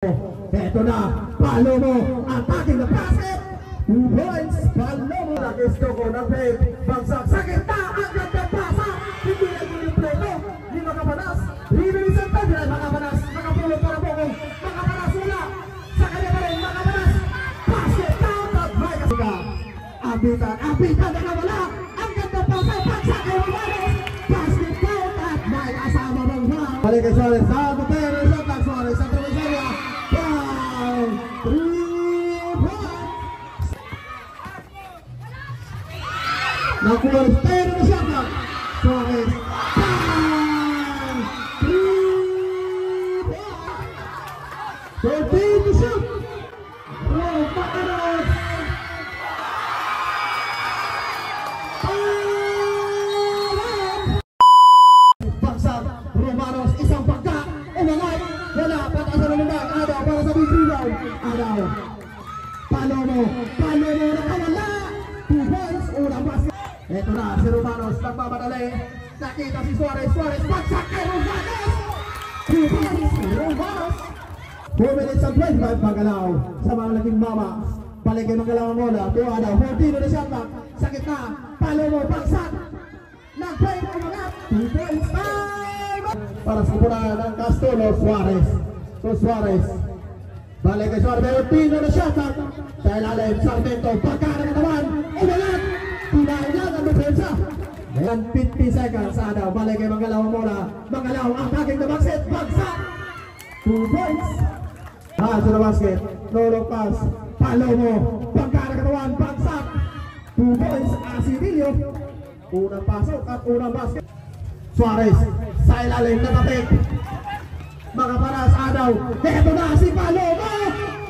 Eto na, Palomo, attacking the basket. 2 points, Palomo. Gusto ko na play, bagsak sa gitna, agad na pasa. Hindi na yung play to, hindi makapanas. Release ang taglan, makapanas, makapulot para po kung makapanas wala. Sa kanya pa rin, makapanas. Basket down, at may kasika. Abitan, nakawala. Ang ganda pasa, bagsak ay Juarez. Basket down, at may kasama bang ba? Balik kay Suarez, sa Duterte, sa Suarez, sa Travesaria. 3 points. Nakuha rin tayo na siya ka. Suarez. 3 points. 13 to shoot. Romanos. Bagsak. Romanos. Isang pagka. Umangat. Wala. Pag-asa na naman. Adaw para sa big rebound. Adaw. Palomo nakawala. 2 points. Unang basket. Ito na si Romanos. Nagmamadali. Nakita si Suarez. Bagsak kay Romanos. 2 points. Romanos. 4 minutes and 25 magalaw. Sa mga naging mama. Balik kay magalaw ang bola. Tuwa daw. 14 na shot back. Sa gitna. Palomo. Bagsak. Nag-break. Umangat. 2 points. Para sa kupunan ng Castulo, Suarez. So Suarez. Balik kay Suarez. Pero tino na shot back. Sa ilalim, Sarmiento. Pagkara na naman. Umangat. Pinailan ang depensa. Ngayon 50 seconds. Adaw. Balik kay Magalaw muna. Magalaw attacking the basket. Bagsak. 2 points. Sa the basket. No long pass. Palomo. Pagkara katawan. Bagsak. 2 points. Asidilio. Unang pasok at unang basket. Suarez. Sa ilalim na tapik. Makaparas. Adaw. Heto na si Palomo.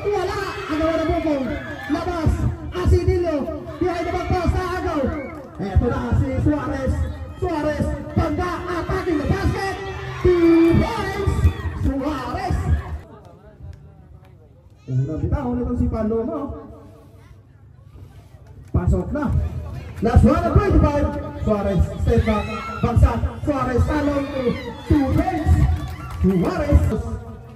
Wala. Agaw na bukong. Labas. Asidilio. Behind the back pass na agaw. Heto na si Suarez. Pagka attacking the basket. 2 points. Suarez. Unang bitahon itong si Palomo. Pasok na. Last 1:25. Suarez, step back, bagsak. Suarez, talong to 2 points. Suarez.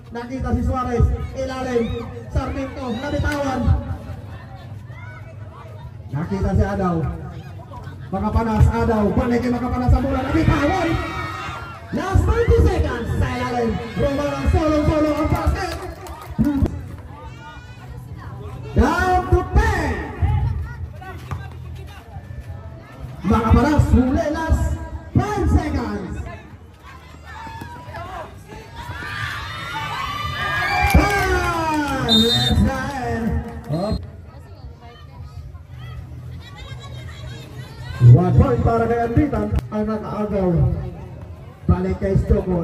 Nakita si Suarez, ilalim. Sarmiento, nabitawan. Nakita si Adaw. Makapanas, Adaw. Balik kay makapanas sa bola, nabitawan. Last 30 seconds. Sa ilalim. Romanos, solo ang basket. Down to 10. Makaparas, huli, last 5 seconds. Left side. Up. 1 point para kay Anditan. Ang nakaagaw. Balik kay Estoko.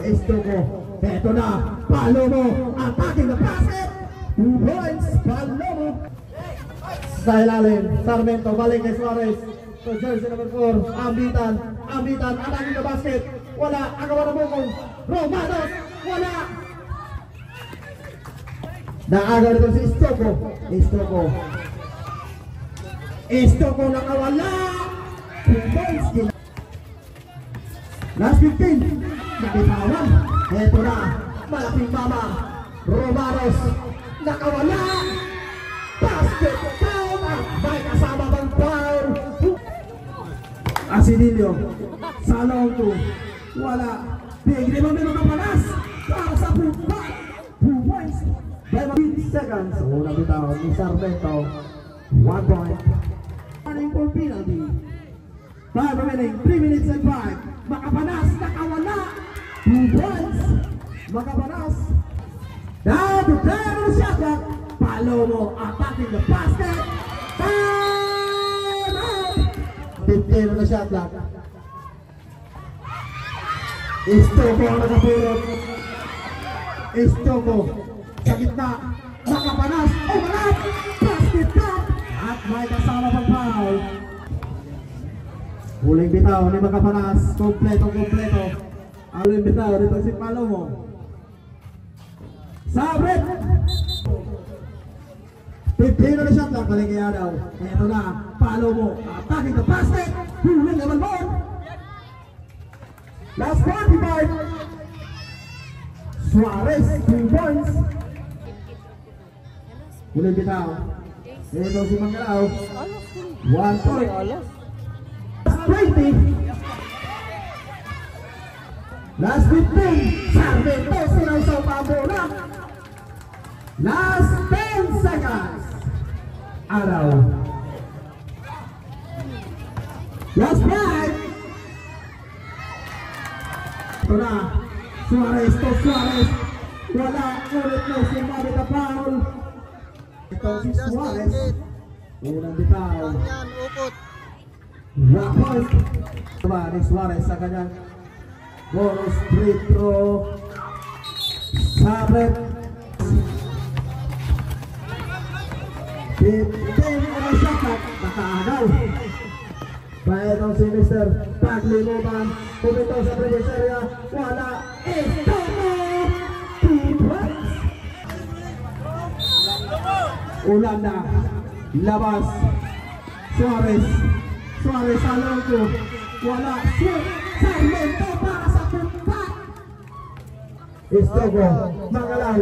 Eto na. Palomo. Attacking the basket. 2 points. Palomo. Sa ilalim. Sarmiento. Balik kay Suarez. So jersey number 4. Ambitan. Attacking the basket. Wala. Agawan na bukong. Romanos. Wala. Naagaw nito si Estoko nakawala. 2 points. Last 15. Nakitawan. Eto na. Malaking mama. Romanos. Nakawala. Basket down. At may kasama bang foul. Asidilio. Salong to. Wala. Big rebound ng panas. Para sa pupa. 2 points. 15 seconds. Unang bitaw ni Sarmiento. 1 point. Running for penalty. 5 remaining. 3 minutes and 5. Makapanas. Nakawala. 2 points. Makapanas. Down to 10 on the shot clock. Palomo attacking the basket. Time out. 15 on the shot clock. Estoko ang nakapulot. Estoko. Sa gitna, makapanas, umangat, basket down, at may kasama pang foul. Huling bitaw ni makapanas, kompleto. Ang huling bitaw dito si Palomo. Sabret! 15 na shot lang, kaligaya daw. Ito na, Palomo, attacking the basket, huling naman mo. Last 45. Suarez, 2 points. Huling bitaw. Ito si Manggalaw. 1 point. 20. Last 15. Sarmiento sinaysaw pa ang bola. Last 10 seconds. Araw. Last 5. Ito na. Suarez to Suarez. Wala. Ulit na sumabit na foul. Ito si Suarez. Unang bitaw. Upot. 1 point. Diba ni Suarez sa kanyang bonus free throw. Sabret. 15 on shot clock. Nakaagaw. Kaya itong si Mr. Paglimutan. Pumito sa previous area. Wala. Ito mo. 2 points. Ulan na. Labas. Suarez. Suarez sa longko. Wala. Shoot. Sarmiento para sa punta. Istoko. Manggalaw.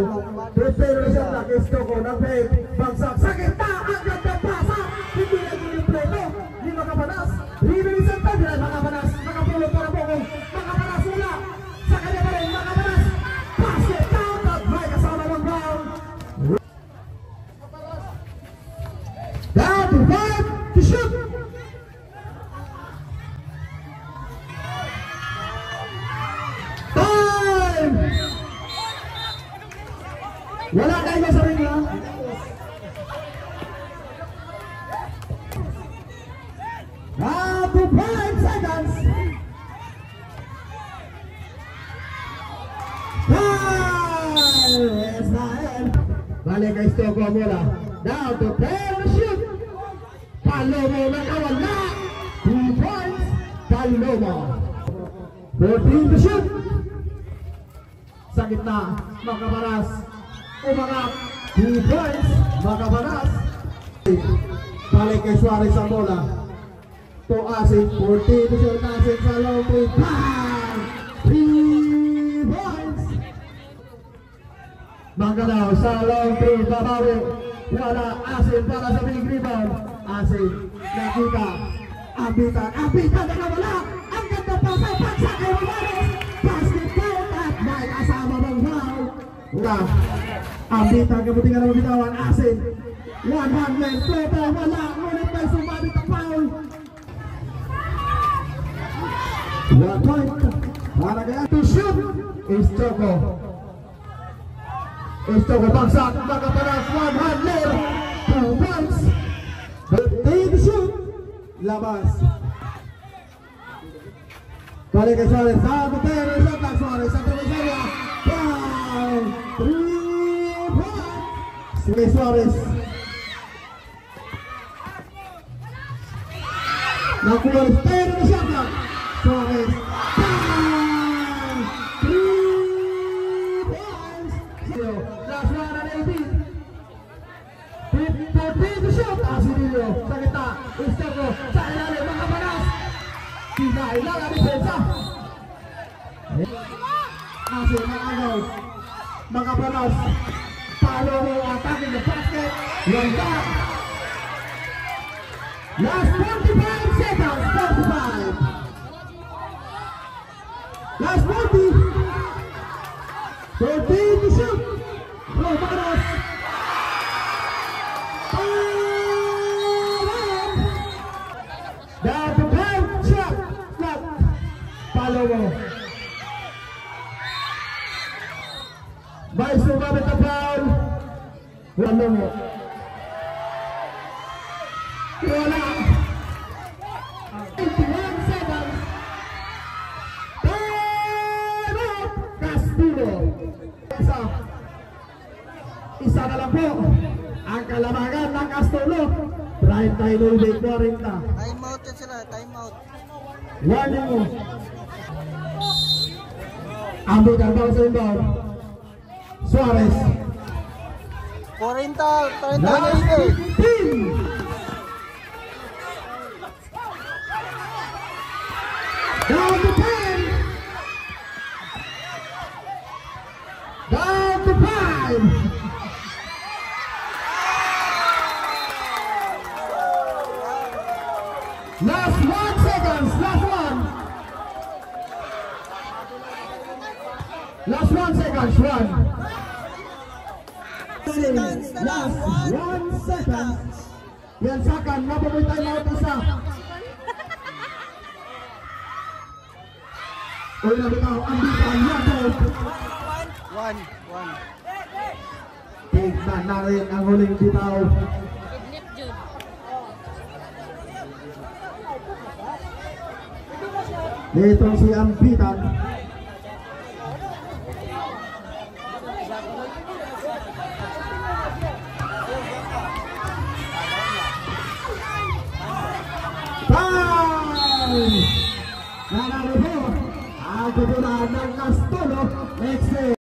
Prepare na siya na. Istoko. Nag-fake. Bagsak. Sa kita. Ang ganda pasa. Hindi na ginipray to. Hindi makapanas. Rinisan pa. Hindi makapanas. Makapulot para po kung makapanas wala. Sa kanya pa rin. Makapanas. Pass it down. At may kasama ng ground. Down to 5 to shoot. Time. Wala kayo sa ring lang. Down to 5 seconds. Time. Yes, time. Balik kay Stoko mula. Down to 10 to shoot. Palomo nakawala. 2 points. Palomo. 14 to shoot. Sa gitna. Makabaras. Umangat. 2 points. Makabaras. Balik kay Suarez ang bola. To Asin. 14 to shoot. Asin sa long 3. Bang! 3 points. Manggalaw sa long 3. Babawi. Wala. Asin para sa big rebound. Asin. Nakita. Abitan. Abitan. Nakawala. Ang ganda pa sa pagsak kay Romanos. Basket count at may asama ng foul. Wala. Abitan. Kabutingan ng bitawan. Asin. 100 floater. Wala. Ngunit may sumabit ang foul. 1 point. Para kaya to shoot. Istoko. Istoko bagsak. Makaparas. 100. 2 points. 15 to shoot. Labas. Balik kay Suarez. Sa Butero. Sa Suarez. Sa Trevisaria. 3 points. Si Suarez. Nakuha rin. Pero na siya ka. Suarez. 3 points. Last one on 18. 14 to shoot. Asinillo. Sa kita. Istoko. Sa ilalim. Makapanas. Pinailang depensa. Asin nakagaw. Makapanas. Palo mo attacking the basket. One back. Last 45 seconds. 45. Last 40. 14 to shoot. Romanos. Down to 10. Shot. Flat. Follow mo. May sumabit na foul. Wala mo. Wala. 21 seconds. Pero Castillo. Isa na lang po ang kalamangan ng Castillo. 39-40. Time out yan sila, time out. Warning mo. Ambit ang ball sa inbound. Suarez. 40 na Last yun 15. Down to 10. Down to 5. Last 1 seconds. Last 1. Last 1 seconds. 1. Seconds na lang. Last 1 seconds. Yan sakan. Napamoy tayo na ito sa. Uy, nabitaw. Ang bitaw. Yato. 1. Tignan na rin ang huling bitaw. Dito si Ambitan. Time! Nanalo po ang kupunan ng Castulo. Next day.